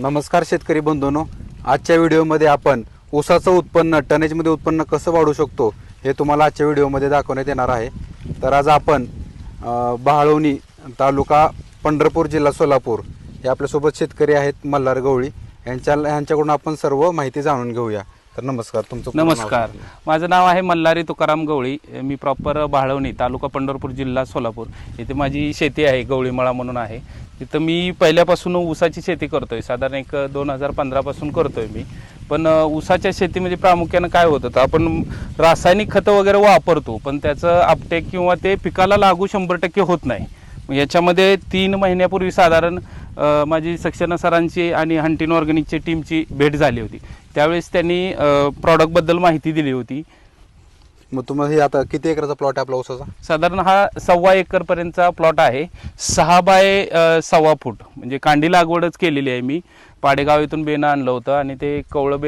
नमस्कार शेतकरी बंधूंनो, आजच्या व्हिडिओमध्ये आपण ऊसाचं उत्पन्न टनेजमध्ये उत्पन्न कसं वाढवू शकतो हे तुम्हाला आजच्या व्हिडिओमध्ये दाखवण्यात येणार आहे। तर आज आपण बहाळवणी तालुका पंढरपूर जिल्हा सोलापूर हे आपल्यासोबत शेतकरी आहेत मल्हार गवळी यांच्याकडून आपण सर्व माहिती जाणून घेऊया। तर नमस्कार, तुमचं नमस्कार, माझं नाव आहे मल्हारी तुकाराम गवळी। मी प्रॉपर बहाळवणी तालुका पंढरपूर जिल्हा सोलापूर इथे माझी शेती आहे, गवळीमळा म्हणून आहे। तिथं मी पहिल्यापासून ऊसाची शेती करतोय, साधारण एक 2015 पासून करतोय मी। पण ऊसाच्या शेतीमध्ये प्रामुख्याने काय होतं तर आपण रासायनिक खतं वगैरे वापरतो, पण त्याचं अपटेक किंवा ते पिकाला लागू 100% होत नाही। याच्यामध्ये 3 महिन्यापूर्वी साधारण माझी सक्सेना सरांची आणि हंटिन ऑर्गॅनिकची टीमची भेट झाली होती। त्यावेळेस त्यांनी प्रॉडक्टबद्दल माहिती दिली होती। मग तुम्हाला हे आता किती एकरचा प्लॉट आहे आपला ऊसाचा? साधारण हा 1.25 एकर पर्यंतचा प्लॉट आहे। 6 बाय 1.25 फूट म्हणजे कांडी लागवडच केलेली आहे मी। पाडेगाव इथून बेणं आणलं होतं आणि ते कवळं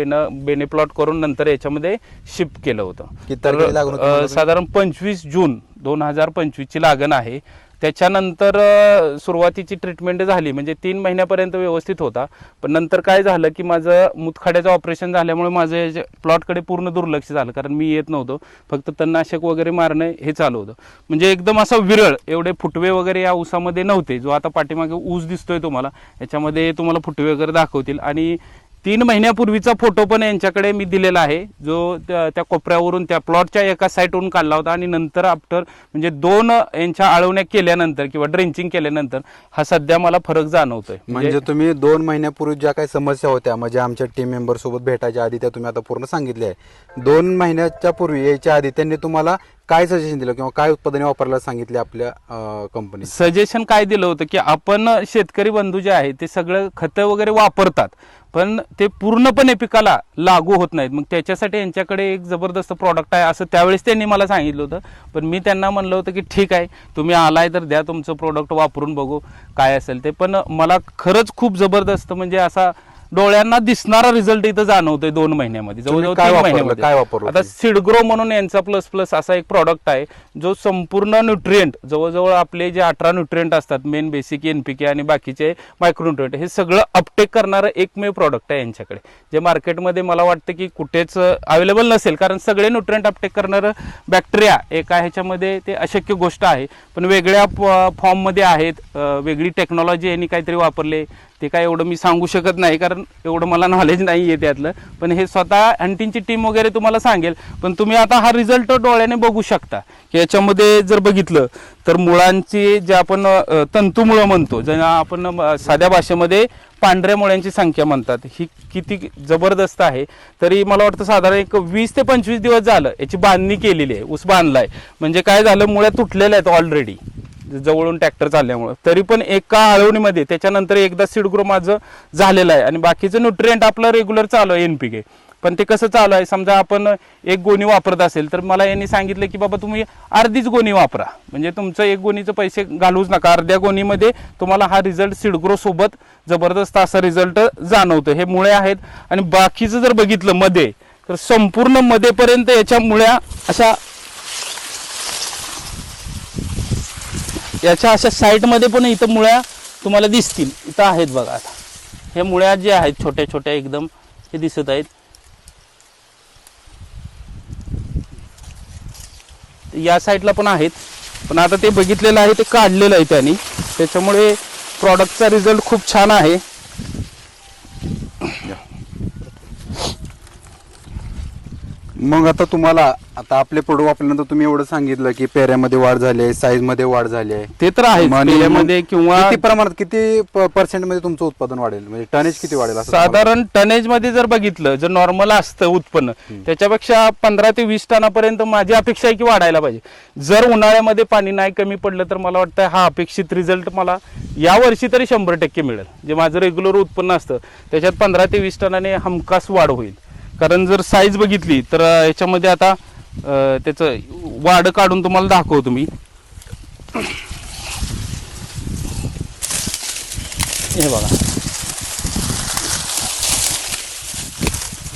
बेणे प्लॉट करून नंतर याच्यामध्ये शिफ्ट केलं होतं। साधारण 25 जून 2025 ची लागण आहे। त्याच्यानंतर सुरुवातीची ट्रीटमेंट झाली, म्हणजे 3 महिन्यापर्यंत व्यवस्थित होता। पण नंतर काय झालं की माझं मुतखड्याचं ऑपरेशन झाल्यामुळे माझं प्लॉटकडे पूर्ण दुर्लक्ष झालं, कारण मी येत नव्हतो, फक्त तणनाशक वगैरे मारणे हे चालू होतं। म्हणजे एकदम असा विरळ, एवढे फुटवे वगैरे या ऊसामध्ये नव्हते। जो आता पाठीमागे ऊस दिसतोय तुम्हाला, याच्यामध्ये तुम्हाला फुटवे वगैरे दाखवतील। आणि 3 महिन्यापूर्वीचा फोटो पण यांच्याकडे मी दिलेला आहे, जो त्या कोपऱ्यावरून त्या प्लॉटच्या एका साईडवरून काढला होता। आणि नंतर आफ्टर म्हणजे 2 यांच्या आळवण्या केल्यानंतर किंवा ड्रेंचिंग केल्यानंतर हा सध्या मला फरक जाणवतोय। म्हणजे तुम्ही 2 महिन्यापूर्वी ज्या काही समस्या होत्या, म्हणजे आमच्या टीम मेंबर सोबत भेटायच्या आधी त्या तुम्ही आता पूर्ण सांगितले आहे। 2 महिन्याच्या पूर्वी यायच्या आधी त्यांनी तुम्हाला काय सजेशन दिलं किंवा काय उत्पादने वापरायला सांगितले आपल्या कंपनी? सजेशन काय दिलं होतं की आपण शेतकरी बंधू जे आहे ते सगळं खतं वगैरे वापरतात, पण ते पूर्णपणे पिकाला लागू होत नाहीत। मग त्याच्यासाठी यांच्याकडे एक जबरदस्त प्रॉडक्ट आहे असं त्यावेळेस त्यांनी मला सांगितलं होतं। पण मी त्यांना म्हणलं होतं की ठीक आहे, तुम्ही आलाय तर द्या तुमचं प्रॉडक्ट वापरून बघू काय असेल ते। पण मला खरंच खूप जबरदस्त म्हणजे असा डोळ्यांना दिसणारा रिझल्ट इथं जाणवतोय 2 महिन्यामध्ये, जवळजवळ 3 महिन्यामध्ये। काय वापरलं? आता सीडग्रो म्हणून यांचा प्लस असा एक प्रॉडक्ट आहे, जो संपूर्ण न्यूट्रिएंट जवळजवळ आपले जे 18 न्यूट्रिएंट असतात, मेन बेसिक NPK आणि बाकीचे मायक्रोन्यूट्रिएंट, हे सगळं अपटेक करणारं एकमेव प्रॉडक्ट आहे यांच्याकडे, जे मार्केटमध्ये मला वाटतं की कुठेच अवेलेबल नसेल। कारण सगळे न्यूट्रिएंट अपटेक करणारं बॅक्टेरिया एका ह्याच्यामध्ये ते अशक्य गोष्ट आहे, पण वेगळ्या फॉर्ममध्ये आहेत, वेगळी टेक्नॉलॉजी यांनी काहीतरी वापरले। ते काय एवढं मी सांगू शकत नाही, कारण एवढं मला नॉलेज नाही आहे त्यातलं। पण हे स्वतः हंटिंगची टीम वगैरे तुम्हाला सांगेल। पण तुम्ही आता हा रिझल्ट डोळ्याने बघू शकता की याच्यामध्ये जर बघितलं तर मुळांची जे आपण तंतुमुळं म्हणतो, ज्यांना आपण साध्या भाषेमध्ये पांढऱ्या मुळ्यांची संख्या म्हणतात, ही किती जबरदस्त आहे। तरी मला वाटतं साधारण एक 20 ते 25 दिवस झालं याची बांधणी केलेली आहे, ऊस बांधलाय। म्हणजे काय झालं, मुळ्या तुटलेल्या आहेत ऑलरेडी जवळून ट्रॅक्टर चालल्यामुळे। तरी पण एका आळवणीमध्ये त्याच्यानंतर एकदा सीडग्रो माझं झालेलं आहे आणि बाकीचं न्यूट्रिएंट आपलं रेग्युलर चालू आहे NPK। पण ते कसं चालू आहे, समजा आपण एक गोणी वापरत असेल तर मला यांनी सांगितलं की बाबा तुम्ही अर्धीच गोणी वापरा, म्हणजे तुमचं 1 गोणीचं पैसे घालूच नका, अर्ध्या गोणीमध्ये तुम्हाला हा रिझल्ट सीडग्रो सोबत जबरदस्त असा रिझल्ट जाणवतो। हे मुळे आहेत। आणि बाकीचं जर बघितलं मध्ये, तर संपूर्ण मध्येपर्यंत याच्या मुळ्या अशा साईडमध्ये पण इथं मुळ्या तुम्हाला दिसतील, इथं आहेत बघा। आता हे मुळ्या जे आहेत छोट्या छोट्या एकदम हे दिसत आहेत, या साईडला पण आहेत। पण आता ते बघितलेलं आहे, ते काढलेलं आहे त्यांनी, त्याच्यामुळे प्रॉडक्टचा रिझल्ट खूप छान आहे। मग आता तुम्हाला आता आपले प्रोडक्ट वापरल्यानंतर तुम्ही एवढं सांगितलं की पेऱ्यामध्ये वाढ झाली आहे, साईज मध्ये वाढ झाली आहे, ते तर आहे। पेऱ्यामध्ये किंवा किती प्रमाणात, किती पर्सेंट मध्ये तुमचं उत्पादन वाढेल, म्हणजे टनेज किती वाढेल? साधारण टनेज मध्ये जर बघितलं, जर नॉर्मल असतं उत्पन्न त्याच्यापेक्षा 15 ते 20 टनापर्यंत माझी अपेक्षा आहे की वाढायला पाहिजे। जर उन्हाळ्यामध्ये पाणी नाही कमी पडलं तर मला वाटतं हा अपेक्षित रिझल्ट मला या वर्षी तरी 100% मिळेल। जे माझं रेग्युलर उत्पन्न असतं त्याच्यात 15 ते 20 टनाने हमखास वाढ होईल। कारण जर साईज बघितली तर याच्यामध्ये आता त्याचं वाढ काढून तुम्हाला दाखवतो मी। हे बघा,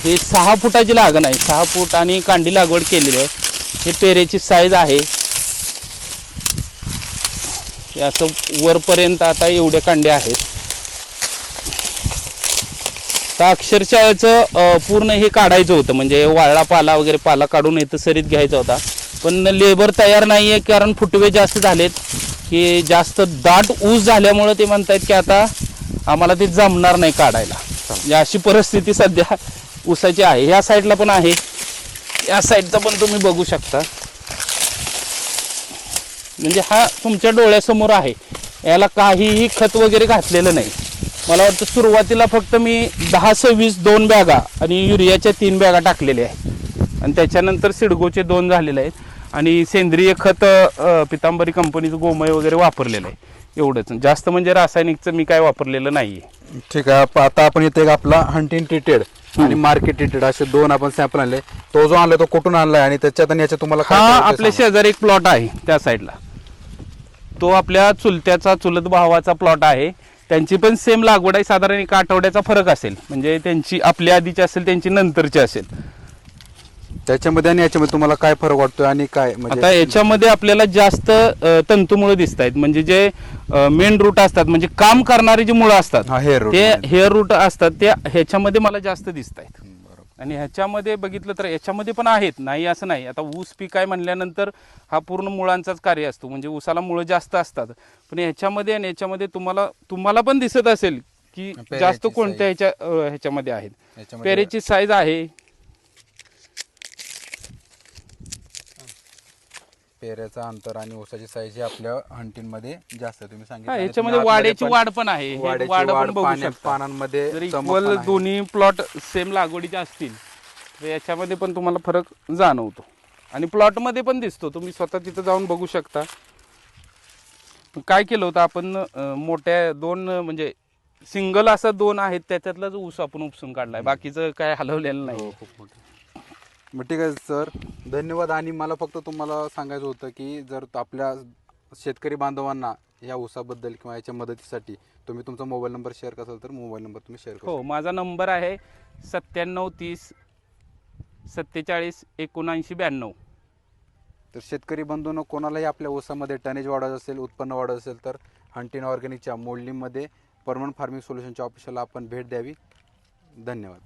हे 6 फुटाची लागण आहे, 6 फूट आणि कांडी लागवड केलेली आहे। हे पेरेची साईज आहे, असं वरपर्यंत आता एवढ्या कांड्या आहेत। तर अक्षरशः याचं पूर्ण हे काढायचं होतं, म्हणजे वाळला पाला वगैरे पाला काढून इथं सरीत घ्यायचा होता, पण लेबर तयार नाही आहे, कारण फुटवे जास्त झालेत की जास्त दाट ऊस झाल्यामुळं ते म्हणतायत की आता आम्हाला ते जमणार नाही काढायला. म्हणजे अशी परिस्थिती सध्या ऊसाची आहे. ह्या साईडला पण आहे, या साईडचा पण तुम्ही बघू शकता. म्हणजे हा तुमच्या डोळ्यासमोर आहे, याला काहीही खत वगैरे घातलेलं नाही. मला वाटतं सुरुवातीला फक्त मी 10-20 2 बॅगा आणि युरियाच्या 3 बॅगा टाकलेल्या आहेत, आणि त्याच्यानंतर सिडकोचे 2 झालेले आहेत, आणि सेंद्रिय खत पितांबरी कंपनीचं गोमय वगैरे वापरलेलं आहे. एवढंच, जास्त म्हणजे रासायनिकचं मी काय वापरलेलं नाही आहे. ठीक आहे. आता आपण इथे एक आपला हंटिंग ट्रीटेड आणि मार्केट ट्रीटेड असे 2 आपण सॅम्पल आणले. तो जो आणलाय तो कुठून आणलाय आणि त्याच्यात आणि याच्यात तुम्हाला काय हा फरक आहे आपल्या सांगा. शेजारी एक प्लॉट आहे त्या साईडला, तो आपल्या चुलत भावाचा प्लॉट आहे. त्यांची पण सेम लागवड आहे, साधारण 1 आठवड्याचा फरक असेल, म्हणजे त्यांची आपल्या आधीची असेल, त्यांची नंतरची असेल. त्याच्यामध्ये आणि याच्यामध्ये तुम्हाला काय फरक वाटतोय आणि काय म्हणजे आता याच्यामध्ये आपल्याला जास्त तंतुमुळे दिसत आहेत, म्हणजे जे मेन रूट असतात, म्हणजे काम करणारी जी मुळं असतात, हा, hair root ते मध्ये. हेअर रूट असतात, ते ह्याच्यामध्ये मला जास्त दिसत आहेत. आणि ह्याच्यामध्ये बघितलं तर याच्यामध्ये पण आहेत, नाही असं नाही. आता ऊस पीक आहे म्हणल्यानंतर हा पूर्ण मुळांचाच कार्य असतो, म्हणजे ऊसाला मुळं जास्त असतात. पण ह्याच्यामध्ये आणि याच्यामध्ये तुम्हाला पण दिसत असेल की पेरेची जास्त कोणत्या size. ह्याच्यामध्ये आहेत. याच्यामध्ये पेरेची साईज आहे, पेऱ्याचा अंतर आणि ऊसाची साईज ही आपल्या हंटिंग मध्ये जास्त आहे. तुम्ही सांगितलं हा, आणि याच्यामध्ये तुम्ही आतमध्ये वाड्याची वाढ पण आहे. हे वाड्याची वाढ वाढ पण बघू शकता. पानांमध्ये जर चमक इक्वल पण आहे. दोन्ही प्लॉट सेम लागवडीचे असतील तर याच्यामध्ये पण तुम्हाला फरक जाणवतो, आणि प्लॉटमध्ये पण दिसतो. तुम्ही स्वतः तिथं जाऊन बघू शकता. काय केलं होतं आपण, मोठ्या 2 म्हणजे सिंगल असं 2 आहेत, त्याच्यातलाच ऊस आपण उपसून काढलाय, बाकीचं काय हलवलेलं नाही. हो, खूप मोठे. मग ठीक आहे सर, धन्यवाद. आणि मला फक्त तुम्हाला सांगायचं होतं की जर आपल्या शेतकरी बांधवांना या ऊसाबद्दल किंवा याच्या मदतीसाठी तुम्ही तुमचा मोबाईल नंबर शेअर कराल तर मोबाईल नंबर तुम्ही शेअर करा. हो, माझा नंबर आहे 9730 47 79 92. तर शेतकरी बंधूंनो, कोणालाही आपल्या ऊसामध्ये टनेज वाढवायचं असेल, उत्पन्न वाढवायचं असेल तर हंटिंग ऑर्गॅनिकच्या मोल्डिंगमध्ये परमनंट फार्मिंग सोल्युशनच्या ऑफिसला आपण भेट द्यावी. धन्यवाद.